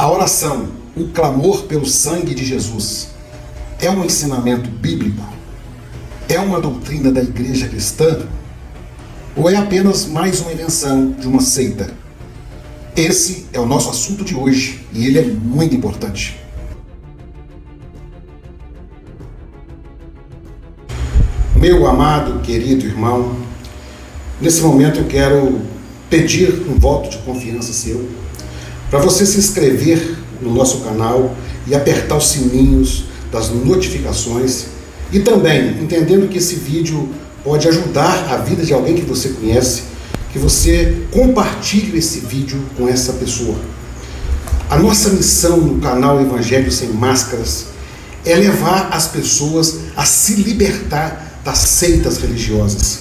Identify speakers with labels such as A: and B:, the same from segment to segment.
A: A oração, o clamor pelo sangue de Jesus, é um ensinamento bíblico? É uma doutrina da igreja cristã? Ou é apenas mais uma invenção de uma seita? Esse é o nosso assunto de hoje e ele é muito importante. Meu amado, querido irmão, nesse momento eu quero pedir um voto de confiança seu para você se inscrever no nosso canal e apertar os sininhos das notificações e também, entendendo que esse vídeo pode ajudar a vida de alguém que você conhece, que você compartilhe esse vídeo com essa pessoa. A nossa missão no canal Evangelho Sem Máscaras é levar as pessoas a se libertar das seitas religiosas.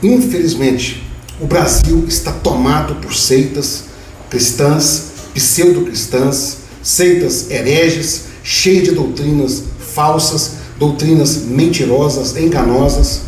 A: Infelizmente, o Brasil está tomado por seitas cristãs, pseudo-cristãs, seitas hereges, cheias de doutrinas falsas, doutrinas mentirosas, enganosas,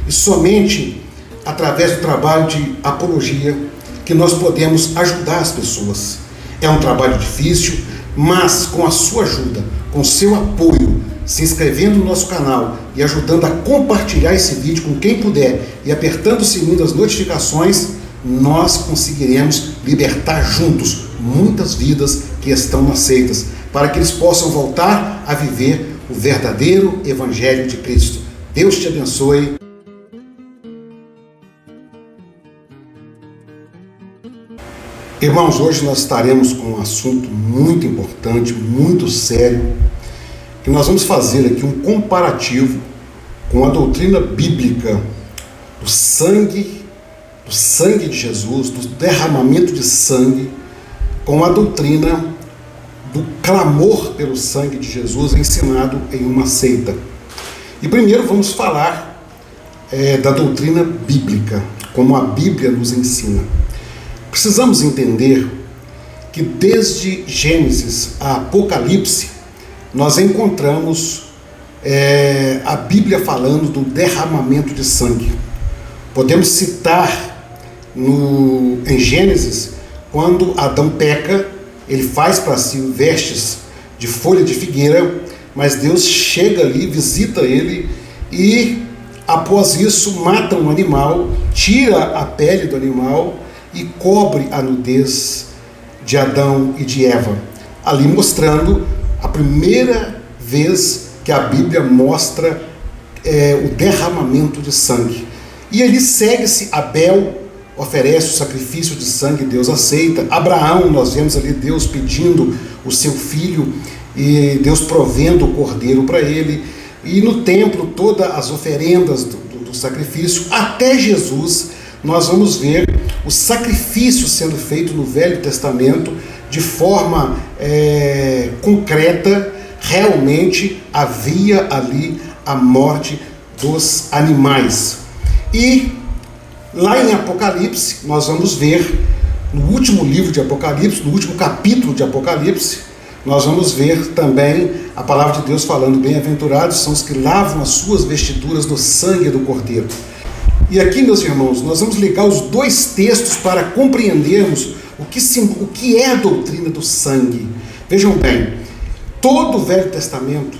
A: e somente através do trabalho de apologia que nós podemos ajudar as pessoas. É um trabalho difícil, mas com a sua ajuda, com o seu apoio, se inscrevendo no nosso canal e ajudando a compartilhar esse vídeo com quem puder e apertando o sininho das notificações, nós conseguiremos libertar juntos muitas vidas que estão nas seitas, para que eles possam voltar a viver o verdadeiro Evangelho de Cristo. Deus te abençoe. Irmãos, hoje nós estaremos com um assunto muito importante, muito sério, que nós vamos fazer aqui um comparativo com a doutrina bíblica do sangue de Jesus, do derramamento de sangue, com a doutrina do clamor pelo sangue de Jesus ensinado em uma seita. E primeiro vamos falar da doutrina bíblica, como a Bíblia nos ensina. Precisamos entender que desde Gênesis a Apocalipse nós encontramos a Bíblia falando do derramamento de sangue. Podemos citar em Gênesis, quando Adão peca, ele faz para si vestes de folha de figueira, mas Deus chega ali, visita ele e após isso mata um animal, tira a pele do animal e cobre a nudez de Adão e de Eva, ali mostrando a primeira vez que a Bíblia mostra o derramamento de sangue. E ali segue-se Abel, oferece o sacrifício de sangue, Deus aceita. Abraão, nós vemos ali Deus pedindo o seu filho e Deus provendo o cordeiro para ele. E no templo, todas as oferendas do sacrifício, até Jesus, nós vamos ver o sacrifício sendo feito no Velho Testamento de forma concreta. Realmente havia ali a morte dos animais. E lá em Apocalipse, nós vamos ver, no último livro de Apocalipse, no último capítulo de Apocalipse, nós vamos ver também a palavra de Deus falando: bem-aventurados são os que lavam as suas vestiduras no sangue do Cordeiro. E aqui, meus irmãos, nós vamos ligar os dois textos para compreendermos o que é a doutrina do sangue. Vejam bem, todo o Velho Testamento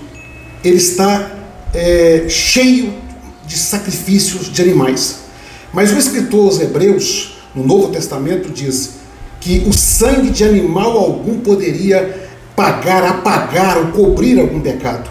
A: ele está cheio de sacrifícios de animais. Mas o escritor aos Hebreus, no Novo Testamento, diz que o sangue de animal algum poderia apagar ou cobrir algum pecado.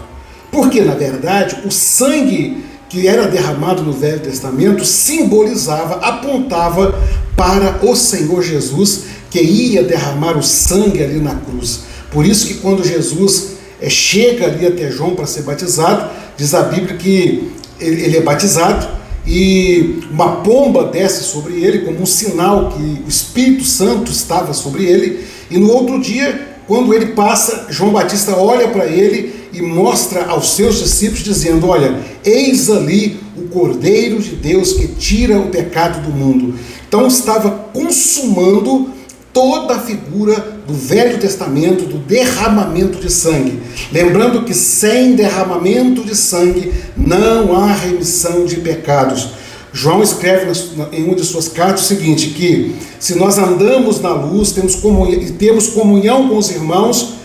A: Porque, na verdade, o sangue que era derramado no Velho Testamento simbolizava, apontava para o Senhor Jesus, que ia derramar o sangue ali na cruz. Por isso que quando Jesus chega ali até João para ser batizado, diz a Bíblia que ele é batizado e uma pomba desce sobre ele como um sinal que o Espírito Santo estava sobre ele, e no outro dia, quando ele passa, João Batista olha para ele e mostra aos seus discípulos dizendo: olha, eis ali o Cordeiro de Deus que tira o pecado do mundo. Então estava consumando toda a figura do Velho Testamento, do derramamento de sangue. Lembrando que sem derramamento de sangue não há remissão de pecados. João escreve em uma de suas cartas o seguinte, que se nós andamos na luz, temos comunhão com os irmãos,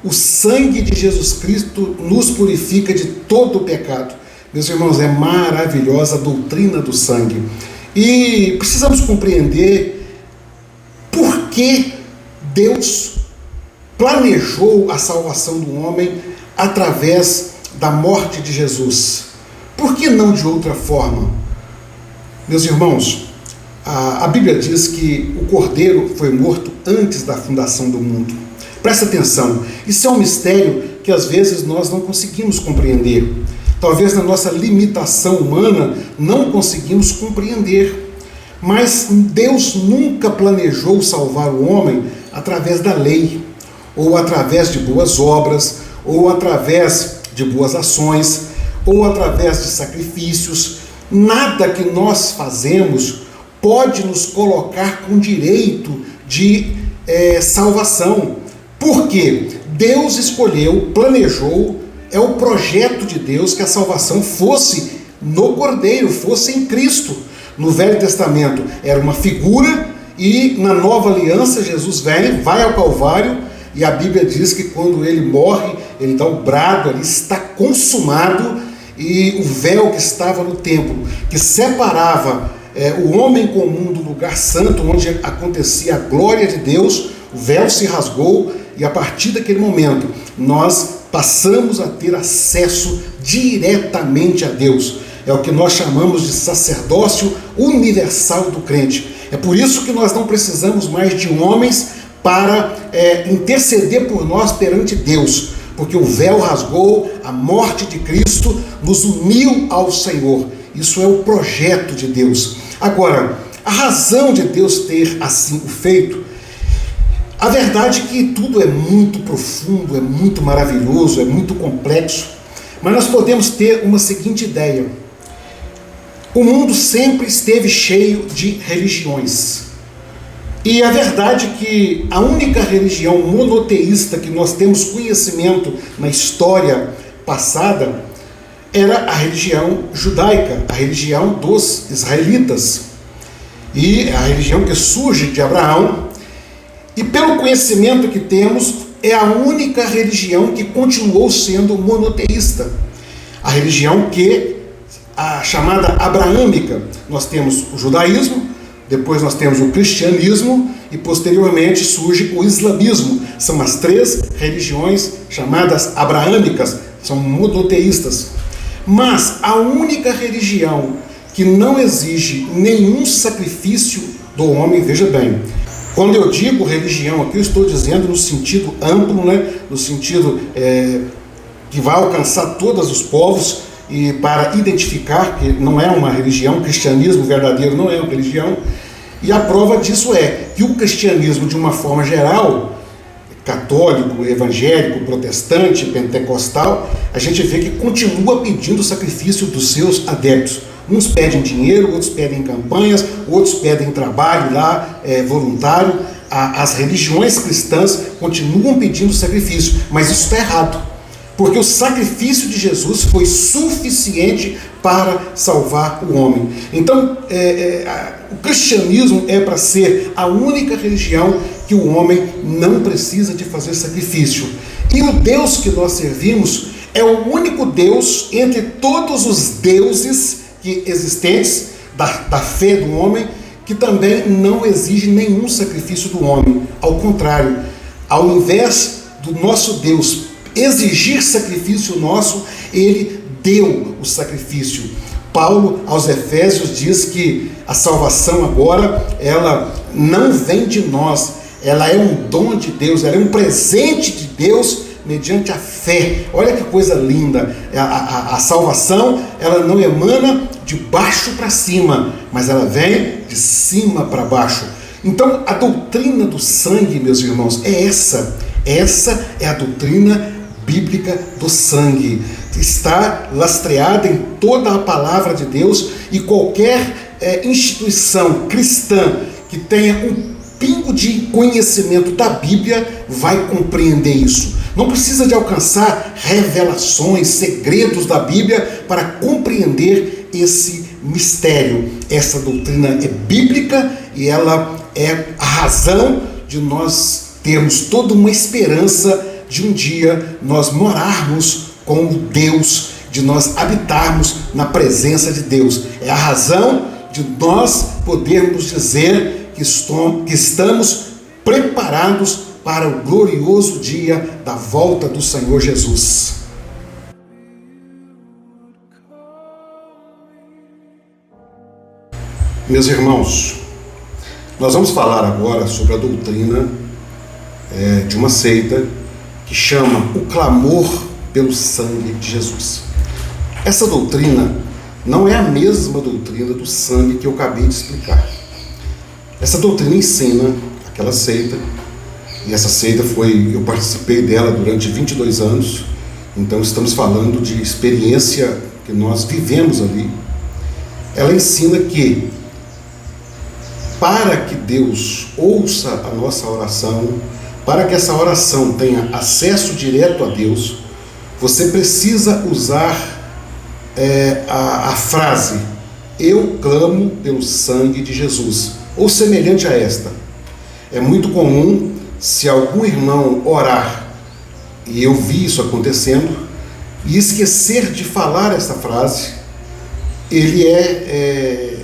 A: o sangue de Jesus Cristo nos purifica de todo o pecado. Meus irmãos, é maravilhosa a doutrina do sangue. E precisamos compreender por que Deus planejou a salvação do homem através da morte de Jesus. Por que não de outra forma? Meus irmãos, a Bíblia diz que o Cordeiro foi morto antes da fundação do mundo. Presta atenção, isso é um mistério que às vezes nós não conseguimos compreender. Talvez na nossa limitação humana não conseguimos compreender. Mas Deus nunca planejou salvar o homem através da lei, ou através de boas obras, ou através de boas ações, ou através de sacrifícios. Nada que nós fazemos pode nos colocar com direito de salvação. Porque Deus escolheu, planejou, é o projeto de Deus que a salvação fosse no Cordeiro, fosse em Cristo. No Velho Testamento era uma figura, e na Nova Aliança Jesus vai ao Calvário, e a Bíblia diz que quando ele morre, ele dá o brado ali, está consumado, e o véu que estava no templo, que separava o homem comum do lugar santo, onde acontecia a glória de Deus, o véu se rasgou, e a partir daquele momento nós passamos a ter acesso diretamente a Deus. É o que nós chamamos de sacerdócio universal do crente. É por isso que nós não precisamos mais de homens para interceder por nós perante Deus, porque o véu rasgou, a morte de Cristo nos uniu ao Senhor. Isso é o projeto de Deus. Agora, a razão de Deus ter assim o feito, a verdade é que tudo é muito profundo, é muito maravilhoso, é muito complexo, mas nós podemos ter uma seguinte ideia. O mundo sempre esteve cheio de religiões. E a verdade é que a única religião monoteísta que nós temos conhecimento na história passada era a religião judaica, a religião dos israelitas. E a religião que surge de Abraão. E pelo conhecimento que temos, é a única religião que continuou sendo monoteísta. A religião a chamada abraâmica. Nós temos o judaísmo, depois nós temos o cristianismo e posteriormente surge o islamismo. São as três religiões chamadas abraâmicas, são monoteístas. Mas a única religião que não exige nenhum sacrifício do homem, veja bem, quando eu digo religião aqui, eu estou dizendo no sentido amplo, no sentido que vai alcançar todos os povos, e para identificar que não é uma religião, o cristianismo verdadeiro não é uma religião, e a prova disso é que o cristianismo, de uma forma geral, católico, evangélico, protestante, pentecostal, a gente vê que continua pedindo o sacrifício dos seus adeptos. Uns pedem dinheiro, outros pedem campanhas, outros pedem trabalho lá, voluntário. As religiões cristãs continuam pedindo sacrifício, mas isso está errado. Porque o sacrifício de Jesus foi suficiente para salvar o homem. Então, o cristianismo é para ser a única religião que o homem não precisa de fazer sacrifício. E o Deus que nós servimos é o único Deus entre todos os deuses existentes da fé do homem, que também não exige nenhum sacrifício do homem. Ao contrário, ao invés do nosso Deus exigir sacrifício nosso, ele deu o sacrifício. Paulo aos Efésios diz que a salvação agora, ela não vem de nós, ela é um dom de Deus, ela é um presente de Deus mediante a fé. Olha que coisa linda. A salvação, ela não emana de baixo para cima, mas ela vem de cima para baixo. Então a doutrina do sangue, meus irmãos, é essa é a doutrina bíblica do sangue. Está lastreada em toda a palavra de Deus, e qualquer instituição cristã que tenha um pingo de conhecimento da Bíblia vai compreender isso. Não precisa de alcançar revelações, segredos da Bíblia para compreender esse mistério. Essa doutrina é bíblica e ela é a razão de nós termos toda uma esperança de um dia nós morarmos com Deus, de nós habitarmos na presença de Deus. É a razão de nós podermos dizer que estamos preparados para o glorioso dia da volta do Senhor Jesus. Meus irmãos, nós vamos falar agora sobre a doutrina de uma seita que chama o clamor pelo sangue de Jesus. Essa doutrina não é a mesma doutrina do sangue que eu acabei de explicar. Essa doutrina ensina aquela seita, e essa seita eu participei dela durante 22 anos, então estamos falando de experiência que nós vivemos ali. Ela ensina que para que Deus ouça a nossa oração, para que essa oração tenha acesso direto a Deus, você precisa usar a frase: eu clamo pelo sangue de Jesus, ou semelhante a esta. É muito comum, se algum irmão orar, e eu vi isso acontecendo, e esquecer de falar essa frase, ele é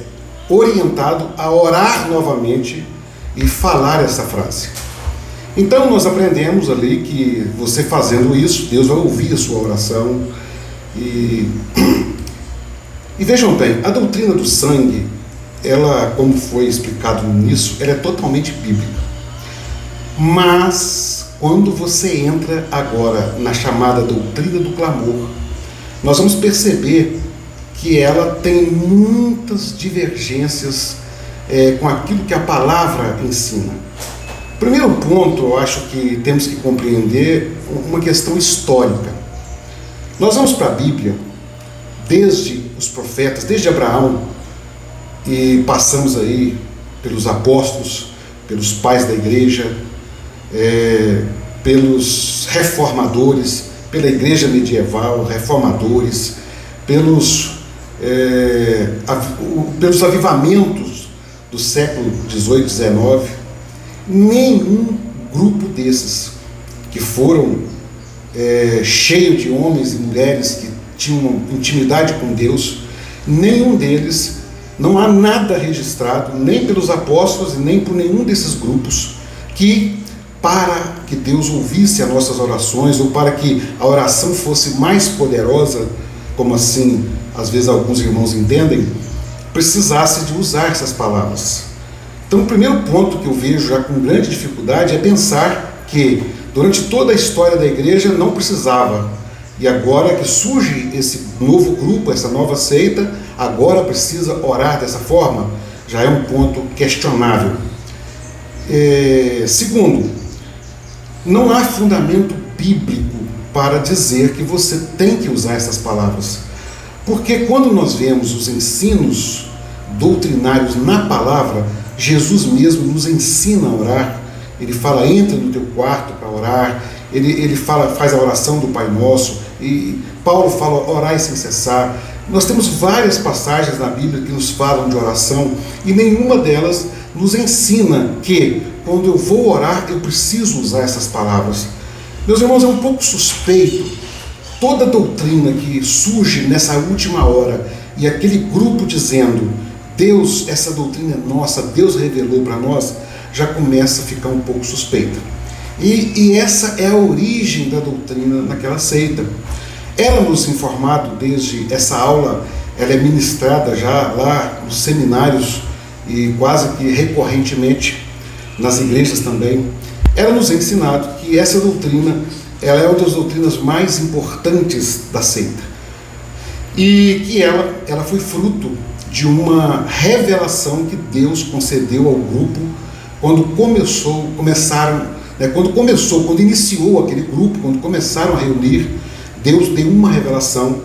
A: orientado a orar novamente e falar essa frase. Então nós aprendemos ali que você fazendo isso, Deus vai ouvir a sua oração. E vejam bem, a doutrina do sangue, ela, como foi explicado nisso, ela é totalmente bíblica. Mas quando você entra agora na chamada doutrina do clamor, nós vamos perceber que ela tem muitas divergências com aquilo que a palavra ensina. Primeiro ponto, eu acho que temos que compreender uma questão histórica. Nós vamos para a Bíblia, desde os profetas, desde Abraão, e passamos aí pelos apóstolos, pelos pais da igreja, pelos reformadores, pela igreja medieval, reformadores, pelos avivamentos do século XVIII, XIX. Nenhum grupo desses que foram cheio de homens e mulheres que tinham intimidade com Deus, nenhum deles, não há nada registrado, nem pelos apóstolos e nem por nenhum desses grupos, que para que Deus ouvisse as nossas orações, ou para que a oração fosse mais poderosa, como assim às vezes alguns irmãos entendem, precisasse de usar essas palavras. Então, o primeiro ponto que eu vejo já com grande dificuldade é pensar que durante toda a história da igreja não precisava, e agora que surge esse novo grupo, essa nova seita, agora precisa orar dessa forma. Já é um ponto questionável. Segundo, não há fundamento bíblico para dizer que você tem que usar essas palavras, porque quando nós vemos os ensinos doutrinários na palavra, Jesus mesmo nos ensina a orar. Ele fala: entra no teu quarto para orar. Ele faz a oração do Pai Nosso. E Paulo fala: orai sem cessar. Nós temos várias passagens na Bíblia que nos falam de oração, e nenhuma delas nos ensina que quando eu vou orar eu preciso usar essas palavras. Meus irmãos, é um pouco suspeito toda doutrina que surge nessa última hora, e aquele grupo dizendo: Deus, essa doutrina é nossa, Deus revelou para nós, já começa a ficar um pouco suspeita. E essa é a origem da doutrina naquela seita. Era-nos informado desde essa aula, ela é ministrada já lá nos seminários e quase que recorrentemente nas igrejas também. Era-nos ensinado que essa doutrina, ela é uma das doutrinas mais importantes da seita, e que ela foi fruto de uma revelação que Deus concedeu ao grupo quando iniciou aquele grupo, quando começaram a reunir. Deus deu uma revelação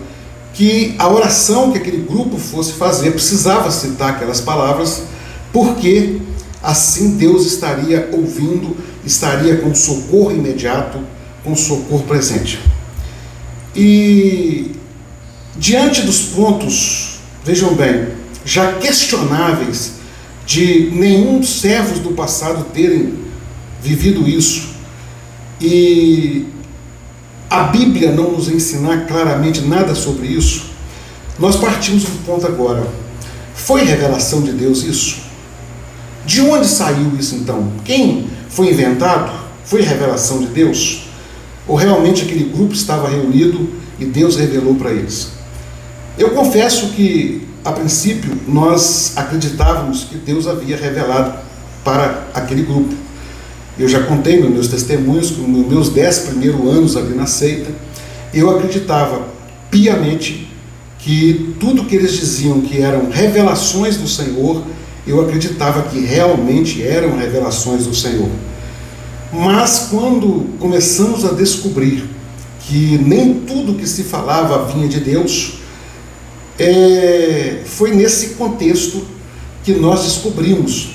A: que a oração que aquele grupo fosse fazer precisava citar aquelas palavras, porque assim Deus estaria ouvindo, estaria com socorro imediato, com socorro presente. E diante dos pontos, vejam bem, já questionáveis, de nenhum servos do passado terem vivido isso, e a Bíblia não nos ensinar claramente nada sobre isso, nós partimos do ponto agora. Foi revelação de Deus isso? De onde saiu isso então? Quem foi inventado? Foi revelação de Deus? Ou realmente aquele grupo estava reunido e Deus revelou para eles? Eu confesso que, a princípio, nós acreditávamos que Deus havia revelado para aquele grupo. Eu já contei nos meus testemunhos, nos meus 10 primeiros anos ali na seita, eu acreditava piamente que tudo que eles diziam que eram revelações do Senhor, eu acreditava que realmente eram revelações do Senhor. Mas quando começamos a descobrir que nem tudo que se falava vinha de Deus, foi nesse contexto que nós descobrimos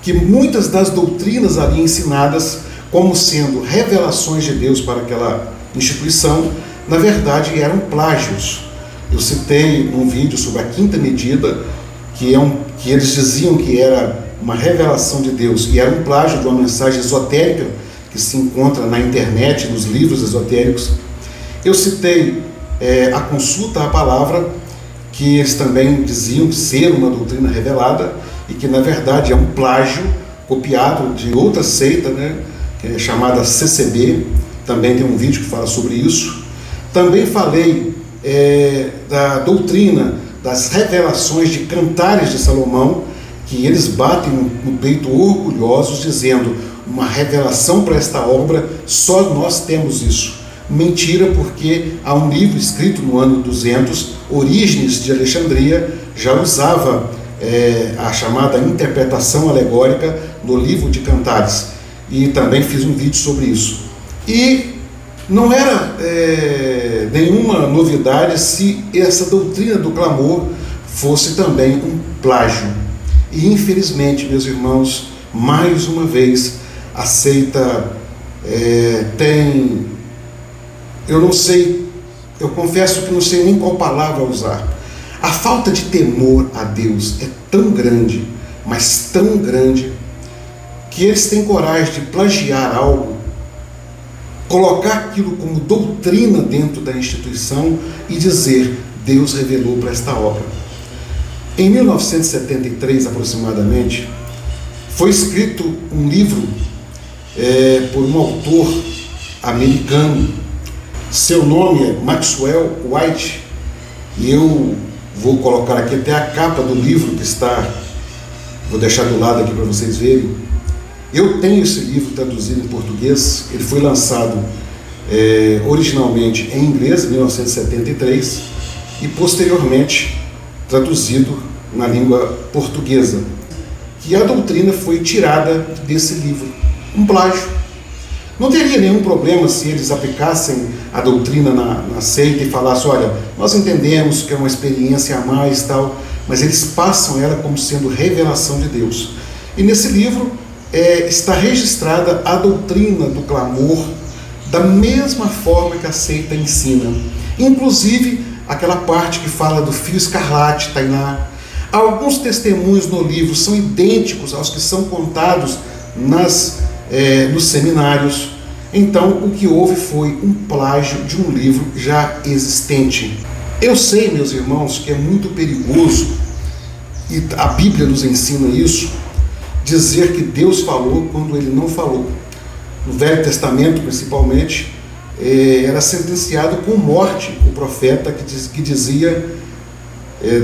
A: que muitas das doutrinas ali ensinadas como sendo revelações de Deus para aquela instituição, na verdade eram plágios. Eu citei um vídeo sobre a quinta medida, que eles diziam que era uma revelação de Deus e era um plágio de uma mensagem esotérica que se encontra na internet, nos livros esotéricos. Eu citei a consulta à palavra, que eles também diziam ser uma doutrina revelada e que na verdade é um plágio copiado de outra seita, que é chamada CCB. Também tem um vídeo que fala sobre isso. Também falei da doutrina das revelações de Cantares de Salomão, que eles batem no peito orgulhosos, dizendo: uma revelação para esta obra, só nós temos isso. Mentira, porque há um livro escrito no ano 200, Orígenes de Alexandria, já usava a chamada interpretação alegórica no livro de Cantares, e também fiz um vídeo sobre isso. E não era nenhuma novidade se essa doutrina do clamor fosse também um plágio. E infelizmente, meus irmãos, mais uma vez, a seita tem, eu não sei, eu confesso que não sei nem qual palavra usar. A falta de temor a Deus é tão grande, mas tão grande, que eles têm coragem de plagiar algo, colocar aquilo como doutrina dentro da instituição e dizer: Deus revelou para esta obra. Em 1973, aproximadamente, foi escrito um livro por um autor americano. Seu nome é Maxwell White, e eu vou colocar aqui até a capa do livro que está, vou deixar do lado aqui para vocês verem. Eu tenho esse livro traduzido em português. Ele foi lançado originalmente em inglês, em 1973, e posteriormente traduzido na língua portuguesa. Que a doutrina foi tirada desse livro, um plágio. Não teria nenhum problema se eles aplicassem a doutrina na seita e falassem: olha, nós entendemos que é uma experiência a mais, tal, mas eles passam ela como sendo revelação de Deus. E nesse livro está registrada a doutrina do clamor da mesma forma que a seita ensina. Inclusive, aquela parte que fala do fio escarlate, Tainá. Alguns testemunhos no livro são idênticos aos que são contados nos seminários. Então, o que houve foi um plágio de um livro já existente. Eu sei, meus irmãos, que é muito perigoso, e a Bíblia nos ensina isso, dizer que Deus falou quando Ele não falou. No Velho Testamento, principalmente, era sentenciado com morte o profeta que dizia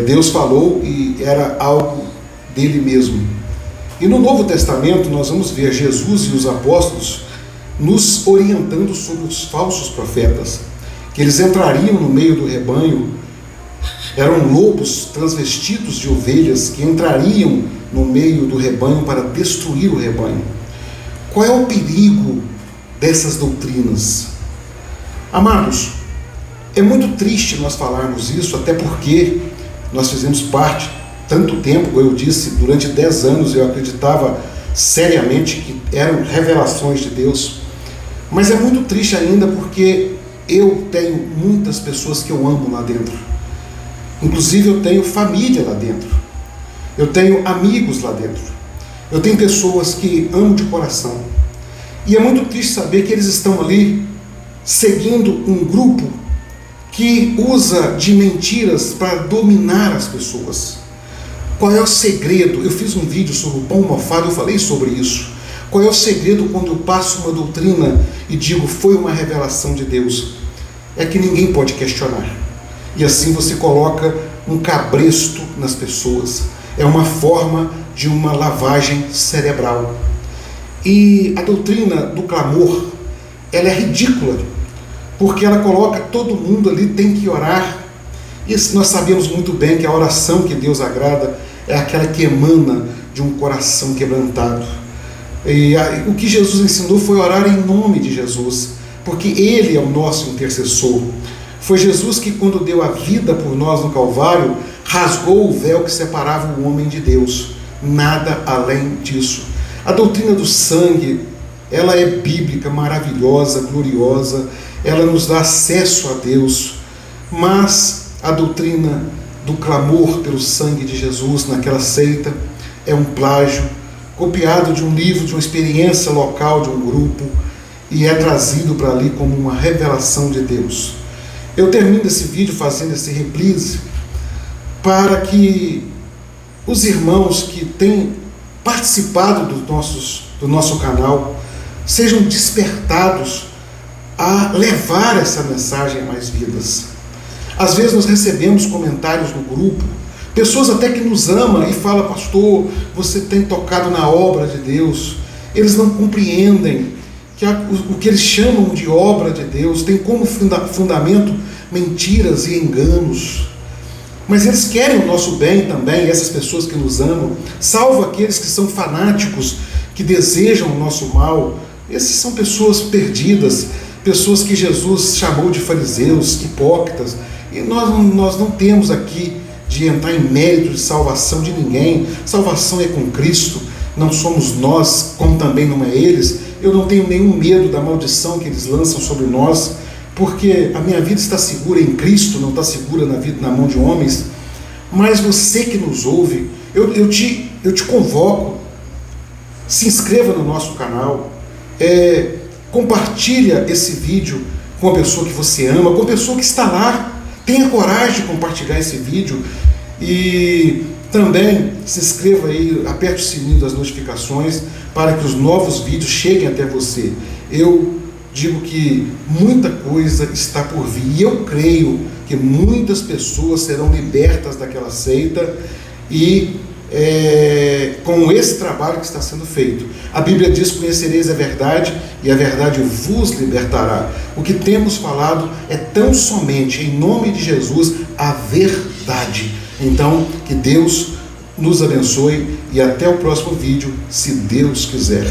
A: Deus falou e era algo dele mesmo. E no Novo Testamento nós vamos ver Jesus e os apóstolos nos orientando sobre os falsos profetas, que eles entrariam no meio do rebanho, eram lobos transvestidos de ovelhas que entrariam no meio do rebanho para destruir o rebanho. Qual é o perigo dessas doutrinas? Amados, é muito triste nós falarmos isso, até porque nós fizemos parte, tanto tempo, como eu disse, durante 10 anos eu acreditava seriamente que eram revelações de Deus. Mas é muito triste ainda porque eu tenho muitas pessoas que eu amo lá dentro. Inclusive eu tenho família lá dentro. Eu tenho amigos lá dentro. Eu tenho pessoas que amo de coração. E é muito triste saber que eles estão ali seguindo um grupo que usa de mentiras para dominar as pessoas. Qual é o segredo? Eu fiz um vídeo sobre o pão mofado, eu falei sobre isso. Qual é o segredo quando eu passo uma doutrina e digo foi uma revelação de Deus? É que ninguém pode questionar. E assim você coloca um cabresto nas pessoas. É uma forma de uma lavagem cerebral. E a doutrina do clamor, ela é ridícula, porque ela coloca todo mundo ali, tem que orar. E nós sabemos muito bem que a oração que Deus agrada é aquela que emana de um coração quebrantado. E o que Jesus ensinou foi orar em nome de Jesus, porque Ele é o nosso intercessor. Foi Jesus que, quando deu a vida por nós no Calvário, rasgou o véu que separava o homem de Deus. Nada além disso. A doutrina do sangue, ela é bíblica, maravilhosa, gloriosa, ela nos dá acesso a Deus, mas a doutrina do clamor pelo sangue de Jesus naquela seita é um plágio, copiado de um livro, de uma experiência local, de um grupo, e é trazido para ali como uma revelação de Deus. Eu termino esse vídeo fazendo esse reprise para que os irmãos que têm participado do nosso canal sejam despertados a levar essa mensagem a mais vidas. Às vezes nós recebemos comentários no grupo, pessoas até que nos amam e falam: pastor, você tem tocado na obra de Deus. Eles não compreendem que o que eles chamam de obra de Deus tem como fundamento mentiras e enganos. Mas eles querem o nosso bem também, essas pessoas que nos amam, salvo aqueles que são fanáticos, que desejam o nosso mal. Esses são pessoas perdidas, pessoas que Jesus chamou de fariseus, hipócritas, e nós não temos aqui de entrar em mérito de salvação de ninguém. Salvação é com Cristo, não somos nós, como também não é eles. Eu não tenho nenhum medo da maldição que eles lançam sobre nós, porque a minha vida está segura em Cristo, não está segura na mão de homens. Mas você que nos ouve, eu te convoco, se inscreva no nosso canal, compartilha esse vídeo com a pessoa que você ama, com a pessoa que está lá. Tenha coragem de compartilhar esse vídeo e também se inscreva aí, aperte o sininho das notificações para que os novos vídeos cheguem até você. Eu digo que muita coisa está por vir e eu creio que muitas pessoas serão libertas daquela seita e com esse trabalho que está sendo feito. A Bíblia diz: conhecereis a verdade e a verdade vos libertará. O que temos falado é tão somente, em nome de Jesus, a verdade. Então, que Deus nos abençoe e até o próximo vídeo, se Deus quiser.